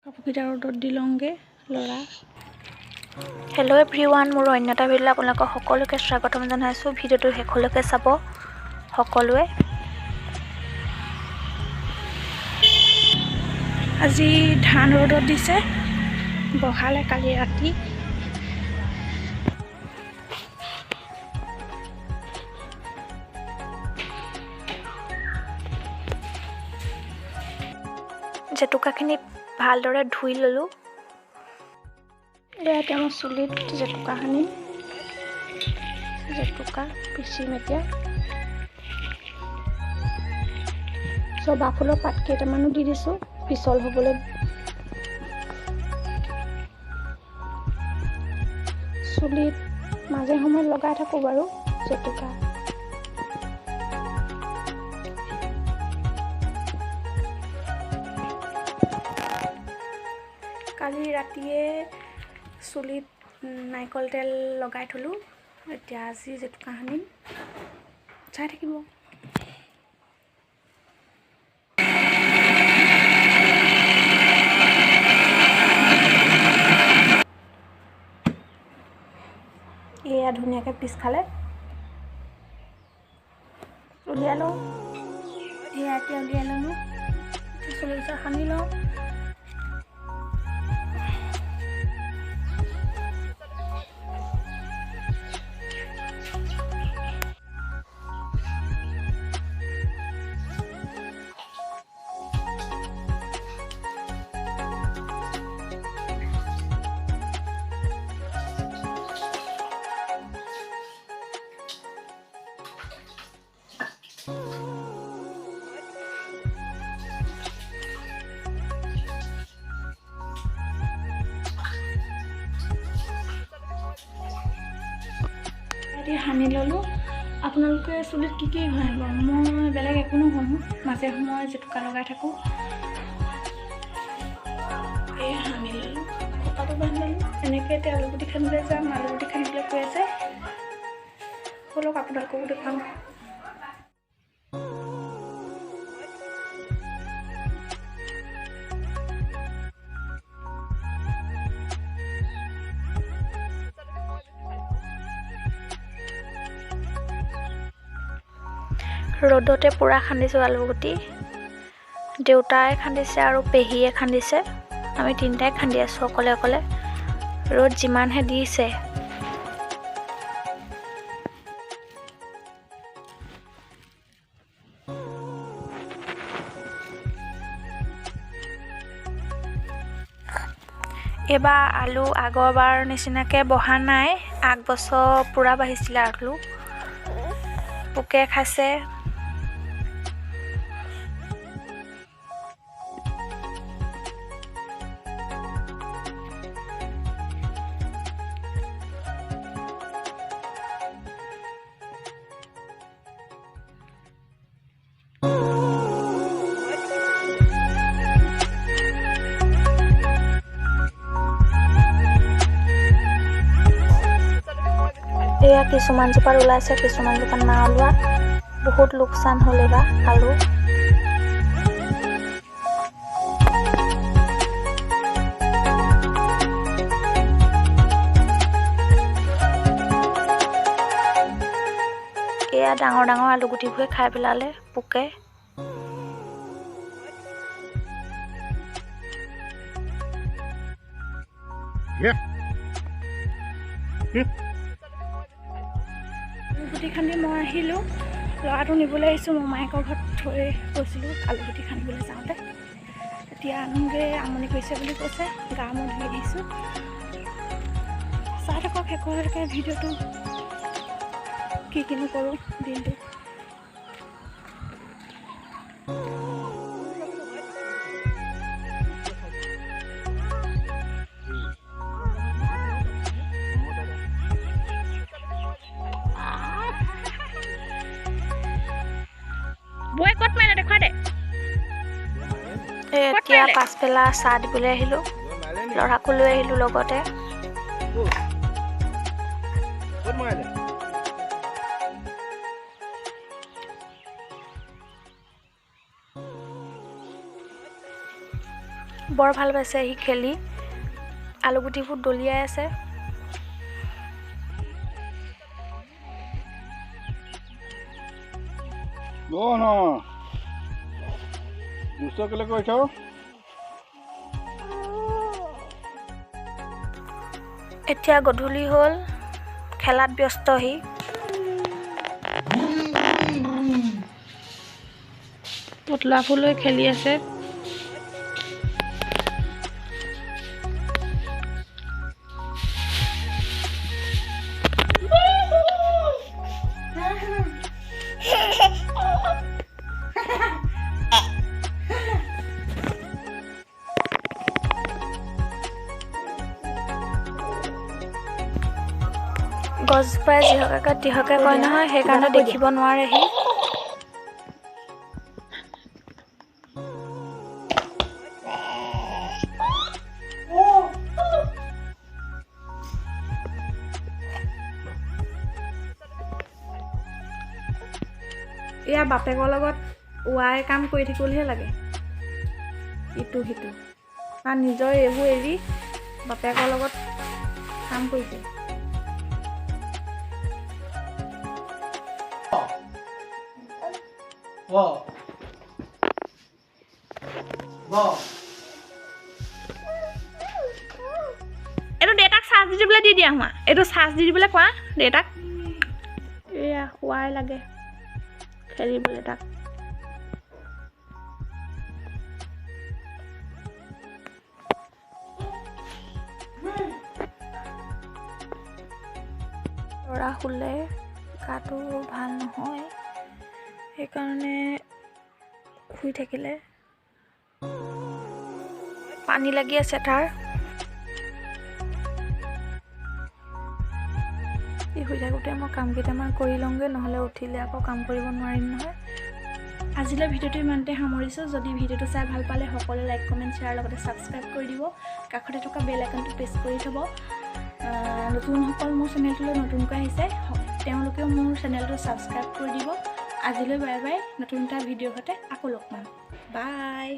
কাপোৰকেইটা ৰ'দত দি লওঁগে ল'ৰা। Hello' everyone, মোৰ অন্য এটা ভিডিঅ'লৈ আপোনালোকক সকলোকে স্বাগতম জনাইছোঁ। ভিডিঅ'টো শেষলৈকে চাব সকলোৱে। আজি ধান ৰ'দত দিছে, বহালে কালি ৰাতি। জেতুকাখিনি ভালদৰে ধুই ল'লোঁ। এয়া এতিয়া মই চুলিত জেতুকা সানিম। জেতুকা পিচিম এতিয়া। জবা ফুলৰ পাত কেইটামানো দি দিছোঁ পিছল হ'বলৈ। চুলিত মাজে সময়ে লগাই থাকোঁ বাৰু জেতুকা। কালি ৰাতিয়ে চুলিত নাৰিকল তেল লগাই থলোঁ। এতিয়া আজি জেতুকা সানিম, চাই থাকিব। এয়া ধুনীয়াকৈ পিছফালে উলিয়াই লওঁ। এয়া এতিয়া উলিয়াই ল'লোঁ। চুলিকেইটা সানি লওঁ। এতিয়া সানি ল'লোঁ। আপোনালোকে চুলিত কি ঘঁহে বাৰু? মই বেলেগ একো নঘঁহো, মাজে সময়ে জেতুকা লগাই থাকোঁ। এই সানি ল'লোঁ, খোপাটো বান্ধি ল'লোঁ। এনেকৈ এতিয়া আলুগুটি খান্দিবলৈ যাম। আলুগুটি খান্দিবলৈ কৈ আছে, ব'লক আপোনালোককো দেখাম। ৰ'দতে পূৰা খান্দিছোঁ আলুগুটি। দেউতাই খান্দিছে আৰু পেহীয়ে খান্দিছে। আমি তিনিটাই খান্দি আছোঁ অকলে অকলে। ৰ'দ যিমানহে দিছে। এইবাৰ আলু আগৰবাৰ নিচিনাকৈ বহা নাই। আগবছৰ পূৰা বাঢ়িছিলে আলু। পোকে খাইছে। এয়া কিছুমান জোপাত ওলাইছে, কিছুমান জোপাত নাই ওলোৱা। বহুত লোকচান হ'ল এইবাৰ আলু। এয়া ডাঙৰ ডাঙৰ আলুগুটিবোৰে খাই পেলালে পোকে। আলুগুটি খান্দি মই আহিলোঁ। ল'ৰাটো নিবলৈ আহিছোঁ। মোমায়েকৰ ঘৰত থৈ গৈছিলোঁ আলুগুটি খান্দিবলৈ যাওঁতে। এতিয়া আনোগৈ, আমনি কৰিছে বুলি কৈছে। গা মূৰ ধুই আহিছোঁ। চাই থাকক শেষলৈকে ভিডিঅ'টো, কি কিনো কৰোঁ দিনটো। ক'ত মাৰিলে দেখুৱাই দে। এতিয়া পাছবেলা চাহ দিবলৈ আহিলোঁ। ল'ৰাকো লৈ আহিলোঁ লগতে। বৰ ভাল পাইছে সি খেলি আলুগুটিবোৰ দলিয়াই আছে। এতিয়া গধূলি হ'ল, খেলাত ব্যস্ত সি। পুতলা ফুল লৈ খেলি আছে। গছজোপাই যিহকে তিহকে কয় নহয়, সেইকাৰণে দেখিব নোৱাৰে সি। এয়া বাপেকৰ লগত ৱাই কাম কৰি থাকিবলৈহে লাগে, ইটো সিটো, আৰু নিজৰ এইবোৰ এৰি বাপেকৰ লগত কাম কৰিছে। এইটো দেউতাক চাৰ্জ দি দিবলৈ দি দিয়া হোৱা, এইটো চাৰ্জ দি দিবলৈ কোৱা দেউতাক। এয়া শুৱাই লাগে খেলিবলৈ তাক। ল'ৰা শুলে গাটো ভাল নহয়, সেইকাৰণে শুই থাকিলে। পানী লাগি আছে তাৰ। শুই থাকোঁতে মই কাম কেইটামান কৰি লওঁগৈ, নহ'লে উঠিলে আকৌ কাম কৰিব নোৱাৰিম নহয়। আজিলৈ ভিডিঅ'টো ইমানতে সামৰিছোঁ। যদি ভিডিঅ'টো চাই ভাল পালে সকলোৱে লাইক কমেণ্ট শ্বেয়াৰ লগতে ছাবস্ক্ৰাইব কৰি দিব। কাষতে থকা বেল আইকনটো প্ৰেছ কৰি থ'ব। নতুনসকল মোৰ চেনেলটোলৈ নতুনকৈ আহিছে, তেওঁলোকেও মোৰ চেনেলটো ছাবস্ক্ৰাইব কৰি দিব। আজিলৈ বাই বাই। নতুন এটা ভিডিঅ'ৰ সৈতে আকৌ লগ পাম। বাই।